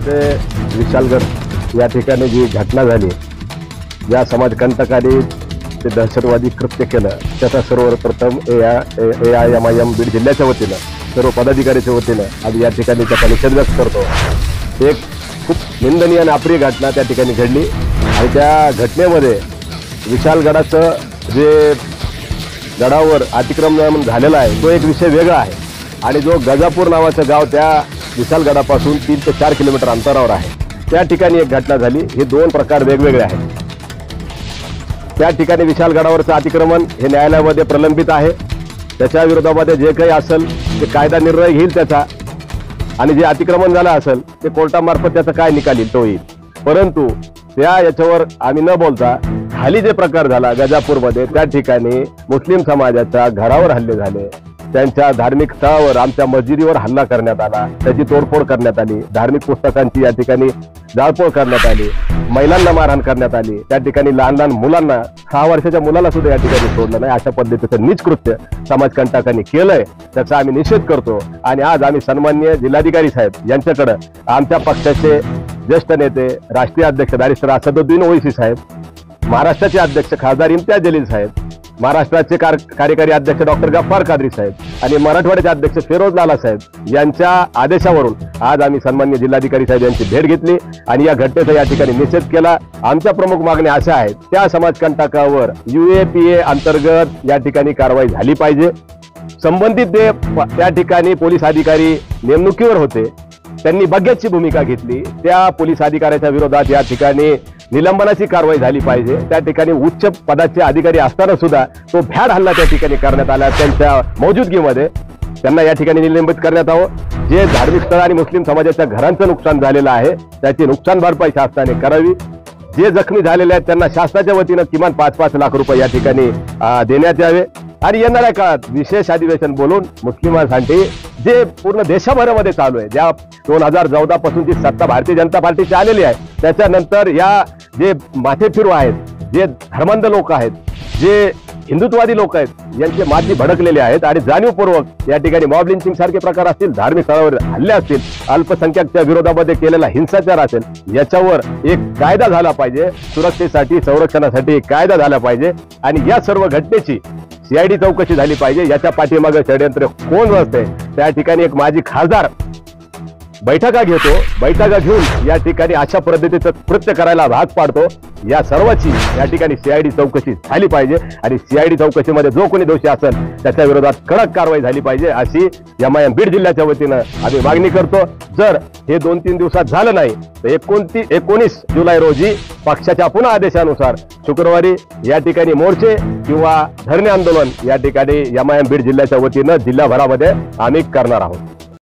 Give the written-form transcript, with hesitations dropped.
विशालगड या ठिकाणी जी घटना झाली, या समाजकंटकांनी ते दहशतवादी कृत्य केलं, त्याचा सर्वप्रथम AIMIM बीड जिल्ह्याच्या वतीनं सर्व पदाधिकाऱ्याच्या वतीनं आज या ठिकाणी त्याचा निषेध व्यक्त करतो। एक खूप निंदनीय आणि अप्रिय घटना त्या ठिकाणी घडली आणि त्या घटनेमध्ये विशालगडाचं जे गडावर अतिक्रमण झालेलं आहे तो एक विषय वेगळा आहे आणि जो गजापूर नावाचं गाव त्या विशालगडापासून 3 ते 4 किलोमीटर अंतरावर आहे, त्या ठिकाणी एक घटना झाली। हे दोन प्रकार वेगवेगळे आहेत। त्या ठिकाणी विशालगडावरचं अतिक्रमण हे न्यायालयामध्ये प्रलंबित आहे। त्याच्या विरोधामध्ये जे काही असेल ते कायदा निर्णय घेईल त्याचा, आणि जे अतिक्रमण झालं असेल ते कोर्टामार्फत त्याचा काय निकाल येईल तो येईल। परंतु याच्यावर आम्ही न बोलता खाली जे प्रकार झाला गजापूरमध्ये, त्या ठिकाणी मुस्लिम समाजाच्या घरावर हल्ले झाले, त्यांच्या धार्मिक स्थळावर आमच्या मस्जिदीवर हल्ला करण्यात आला, त्याची तोडफोड करण्यात आली, धार्मिक पुस्तकांची या ठिकाणी जाळपोळ करण्यात आली, महिलांना मारहाण करण्यात आली, त्या ठिकाणी लहान लहान मुलांना 6 वर्षाच्या मुलाला सुद्धा या ठिकाणी सोडलं नाही, अशा पद्धतीचं नीच कृत्य समाजकंटकांनी केलंय। त्याचा आम्ही निषेध करतो आणि आज आम्ही सन्माननीय जिल्हाधिकारी साहेब यांच्याकडे आमच्या पक्षाचे ज्येष्ठ नेते राष्ट्रीय अध्यक्ष बॅरिस्टर असदुद्दीन ओवैसी साहेब, महाराष्ट्राचे अध्यक्ष खासदार इम्तियाज जलील साहेब, महाराष्ट्राचे कार्यकारी अध्यक्ष डॉक्टर गफ्फार कादरी साहेब आणि मराठवाड्याचे अध्यक्ष फिरोज लाला साहेब यांच्या आदेशावरून आज आम्ही सन्माननीय जिल्हाधिकारी साहेब यांची भेट घेतली आणि या घटनेचा या ठिकाणी निषेध केला। आमच्या प्रमुख मागण्या अशा आहेत, त्या समाजकंटकावर UAPA अंतर्गत या ठिकाणी कारवाई झाली पाहिजे। संबंधित त्या ठिकाणी पोलीस अधिकारी नेमणुकीवर होते, त्यांनी बघ्याची भूमिका घेतली, त्या पोलीस अधिकाऱ्याच्या विरोधात या ठिकाणी निलंबनाची कारवाई झाली पाहिजे। त्या ठिकाणी उच्च पदाचे अधिकारी असताना सुद्धा तो भ्याड हल्ला त्या ठिकाणी करण्यात आला, त्यांच्या मौजूदगीमध्ये त्यांना या ठिकाणी निलंबित करण्यात यावं। जे धार्मिक स्थळ आणि मुस्लिम समाजाच्या घरांचं नुकसान झालेलं आहे त्याची नुकसान भरपाई शासनाने करावी। जे जखमी झालेले आहेत त्यांना शासनाच्या वतीनं किमान 5-5 लाख रुपये या ठिकाणी देण्यात यावे आणि येणाऱ्या काळात विशेष अधिवेशन बोलून मुस्लिमांसाठी जे पूर्ण देशभरामध्ये चालू आहे, ज्या 2014 पासून जी सत्ता भारतीय जनता पार्टीची आलेली आहे, त्याच्यानंतर या जे माथेफिरू आहेत, जे धर्मांध लोक आहेत, जे हिंदुत्ववादी लोक आहेत, यांचे माथी भडकलेले आहेत आणि जाणीवपूर्वक या ठिकाणी मॉब लिंचिंग सारखे प्रकार असतील, धार्मिक स्थळावर हल्ले असतील, अल्पसंख्याकच्या विरोधामध्ये केलेला हिंसाचार असेल, याच्यावर एक कायदा झाला पाहिजे। सुरक्षेसाठी संरक्षणासाठी एक कायदा झाला पाहिजे आणि या सर्व घटनेची CID चौकशी झाली पाहिजे। याच्या पाठीमागे षड्यंत्र कोण असते, त्या ठिकाणी एक माजी खासदार बैठका घेतो, बैठका घेऊन या ठिकाणी अशा पद्धतीचं कृत्य करायला भाग पाडतो। या सर्वाची या ठिकाणी CID चौकशी झाली पाहिजे आणि CID चौकशीमध्ये जो कोणी दोषी असेल त्याच्या विरोधात कडक कारवाई झाली पाहिजे, अशी MIM बीड जिल्ह्याच्या वतीनं आम्ही मागणी करतो। जर हे 2-3 दिवसात झालं नाही तर 19 जुलै रोजी पक्षाच्या पुन्हा आदेशानुसार शुक्रवारी या ठिकाणी मोर्चे किंवा धरणे आंदोलन या ठिकाणी MIM बीड जिल्ह्याच्या वतीनं जिल्हाभरामध्ये आम्ही करणार आहोत।